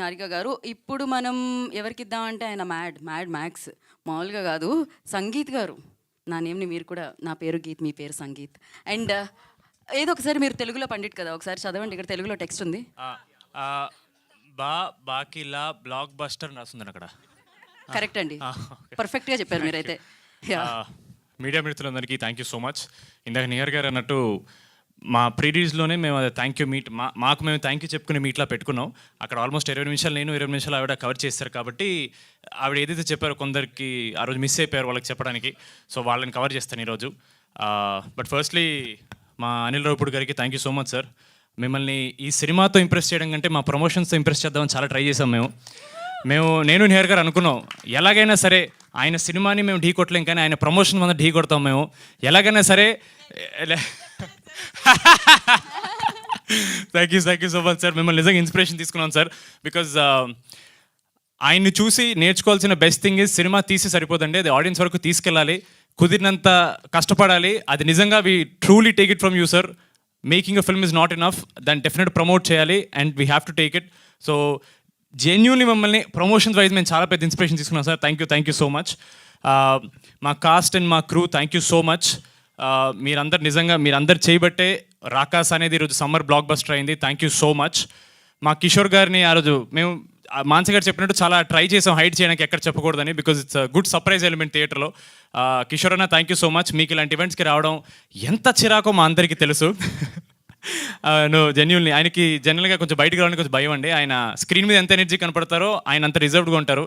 హారిక గారు, ఇప్పుడు మనం ఎవరికిద్దామంటే ఆయన మ్యాడ్ మ్యాక్స్. మామూలుగా కాదు. సంగీత్ గారు, నా నేమ్‌ని మీరు కూడా, నా పేరు గీత్, మీ పేరు సంగీత్. అండ్ ఏదో ఒకసారి మీరు తెలుగులో పండిట్ కదా! ఒకసారి చదవండి. ఇక్కడ తెలుగులో టెక్స్ట్ ఉంది. ఆ, ఆ, బాకీలా బ్లాక్ బస్టర్ అని రాస్తుందండి అక్కడ. కరెక్ట్ అండి. ఓకే. పర్ఫెక్ట్‌గా చెప్పారు మీరైతే. యాహ్! మీడియా మిత్రులందరికీ థ్యాంక్ యూ సో మచ్. ఇందాక నియర్ గారు అన్నట్టు మా ప్రీరీజ్లోనే మేము అది థ్యాంక్ యూ మీట్ మాకు మేము థ్యాంక్ యూ చెప్పుకునే మీట్లా పెట్టుకున్నాం. అక్కడ ఆల్మోస్ట్ 20 నిమిషాలు నేను, 20 నిమిషాలు ఆవిడ కవర్ చేశారు కాబట్టి ఆవిడ ఏదైతే చెప్పారో కొందరికి ఆ రోజు మిస్ అయిపోయారు వాళ్ళకి చెప్పడానికి. సో వాళ్ళని కవర్ చేస్తాను ఈరోజు. బట్ ఫస్ట్లీ మా అనిల్ రావుపూడి గారికి thank you so much sir. మిమ్మల్ని ఈ సినిమాతో ఇంప్రెస్ చేయడం కంటే మా ప్రమోషన్స్తో ఇంప్రెస్ చేద్దామని చాలా ట్రై చేసాం నేను నిహర్ గారు అనుకున్నాం ఎలాగైనా సరే ఆయన సినిమాని మేము ఢీ కొట్టలేం కానీ ఆయన ప్రమోషన్ మీద ఢీ కొడతాం మేము ఎలాగైనా సరే. Thank you so much sir. మిమ్మల్ని నిజంగా ఇన్స్పిరేషన్ తీసుకున్నాం సార్. బికాజ్ ఆయన్ని చూసి నేర్చుకోవాల్సిన బెస్ట్ థింగ్ ఇస్ సినిమా తీసి సరిపోదండి, అది ఆడియన్స్ వరకు తీసుకెళ్ళాలి, కుదిరినంత కష్టపడాలి. అది నిజంగా we truly take it from you sir. Making a film is not enough, దాన్ని డెఫినెట్ ప్రమోట్ చేయాలి and we have to take it. So genuinely మమ్మల్ని ప్రమోషన్స్ వైజ్ మేము చాలా పెద్ద ఇన్స్పిరేషన్ తీసుకున్నాం sir. Thank you so much. మా cost and మా crew thank you so much. మీరందరు చేయబట్టే రాకాస్ అనేది ఈరోజు సమ్మర్ బ్లాక్ బస్టర్ అయింది. Thank you so much. మా కిషోర్ గారిని ఆ రోజు మేము మాన్స గారు చెప్పినట్టు చాలా ట్రై చేసాం హైడ్ చేయడానికి, ఎక్కడ చెప్పకూడదని, because it's good surprise element థియేటర్లో. కిషోర్ అన్న థ్యాంక్ యూ సో మచ్. మీకు ఇలాంటి ఈవెంట్స్కి రావడం ఎంత చిరాకో మా అందరికీ తెలుసు. జెన్యున్లీ ఆయనకి జనరల్గా కొంచెం బయటకు రావడానికి కొంచెం భయం అండి. ఆయన స్క్రీన్ మీద ఎంత ఎనర్జీ కనపడతారో ఆయన అంత రిజర్వ్డ్గా ఉంటారు.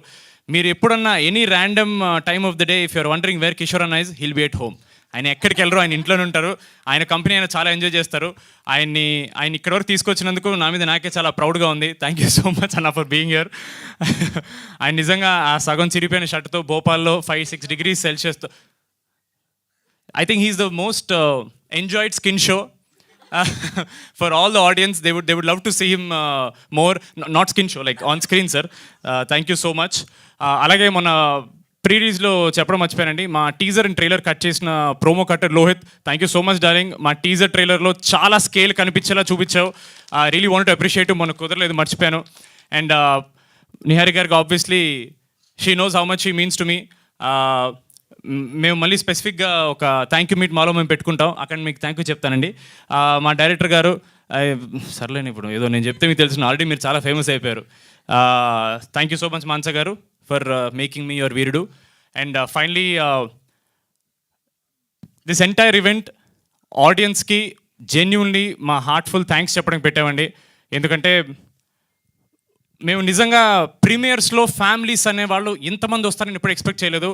మీరు ఎప్పుడన్నా any random time of the day if you're wondering where Kishore అన్న is, he'll be at home. ఆయన ఎక్కడికి వెళ్ళరు, ఆయన ఇంట్లోనే ఉంటారు. ఆయన కంపెనీ ఆయన చాలా ఎంజాయ్ చేస్తారు. ఆయన ఇక్కడ వరకు తీసుకొచ్చినందుకు నా మీద నాకే చాలా ప్రౌడ్గా ఉంది. థ్యాంక్ యూ సో మచ్ అన్న ఫర్ బీయింగ్ హియర్. ఆయన నిజంగా ఆ సగం చిరిగిపోయిన షర్ట్తో భోపాల్లో 5-6 degrees సెల్సియస్తో, I think he's the most enjoyed skin show for all the audience. They would love to see him more, not skin show, like on screen sir. Thank you so much. అలాగే మన ప్రీరీజ్లో చెప్పడం మర్చిపోయానండి, మా teaser and trailer cut చేసిన promo cutter Lohith, thank you so much darling. మా teaser ట్రైలర్లో చాలా scale కనిపించేలా చూపించావు. Really want to appreciate. మనకు కుదరలేదు, మర్చిపోయాను. అండ్ నిహారి గారికి obviously she knows how much she means to me. మేము మళ్ళీ స్పెసిఫిక్గా ఒక థ్యాంక్ యూ మీట్ మాలో మేము పెట్టుకుంటాం, అక్కడ మీకు థ్యాంక్ యూ చెప్తానండి. మా డైరెక్టర్ గారు, సర్లేని ఇప్పుడు ఏదో నేను చెప్తే మీకు తెలుసు, ఆల్రెడీ మీరు చాలా ఫేమస్ అయిపోయారు. థ్యాంక్ యూ సో మచ్ మాన్స గారు for making me your Veerudu. And finally this entire event ఆడియన్స్కి జెన్యూన్లీ మా హార్ట్ఫుల్ థ్యాంక్స్ చెప్పడానికి పెట్టామండి. ఎందుకంటే మేము నిజంగా ప్రీమియర్స్లో ఫ్యామిలీస్ అనేవాళ్ళు ఇంతమంది వస్తారని ఎప్పుడు ఎక్స్పెక్ట్ చేయలేదు.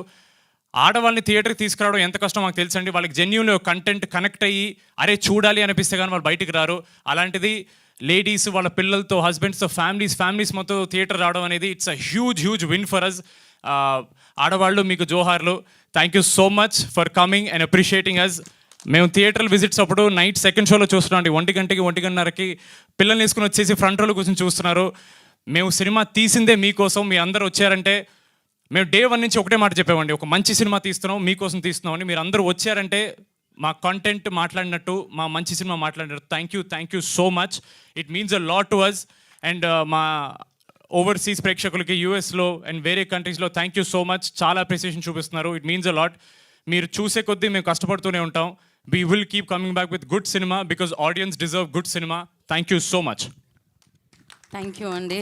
ఆడవాళ్ళని థియేటర్కి తీసుకురావడం ఎంత కష్టం మాకు తెలుసండి. వాళ్ళకి జెన్యూన్లీ కంటెంట్ కనెక్ట్ అయ్యి అరే చూడాలి అనిపిస్తే కానీ వాళ్ళు బయటికి రారు. అలాంటిది లేడీస్ వాళ్ళ పిల్లలతో, హస్బెండ్స్తో, ఫ్యామిలీస్ మొత్తం థియేటర్ రావడం అనేది it's a huge win for us. ఆడవాళ్ళు మీకు జోహార్లు. Thank you so much for coming and appreciating us. మేము థియేటర్ విజిట్స్ అప్పుడు నైట్ సెకండ్ షోలో చూస్తున్నాం అండి, 1 గంటకి 1:30కి పిల్లల్ని వేసుకుని వచ్చేసి ఫ్రంట్ రోలో కూర్చొని చూస్తున్నారు. మేము సినిమా తీసిందే మీకోసం, మీ అందరూ వచ్చారంటే. మేము డే 1 నుంచి ఒకటే మాట చెప్పామండి, ఒక మంచి సినిమా తీస్తున్నాం, మీకోసం తీస్తున్నాం అని. మీరు అందరూ వచ్చారంటే మా కంటెంట్ మాట్లాడినట్టు, మా మంచి సినిమా మాట్లాడినట్టు. Thank you so much. It means a lot to us. And మా ఓవర్సీస్ ప్రేక్షకులకి యూఎస్లో అండ్ వేరే కంట్రీస్లో థ్యాంక్ యూ సో మచ్. చాలా అప్రిసియేషన్ చూపిస్తున్నారు. It means a lot. మీరు చూసే కొద్దీ మేము కష్టపడుతూనే ఉంటాం. We will keep coming back with good cinema because audience deserve good cinema. Thank you so much. Thank you అండి.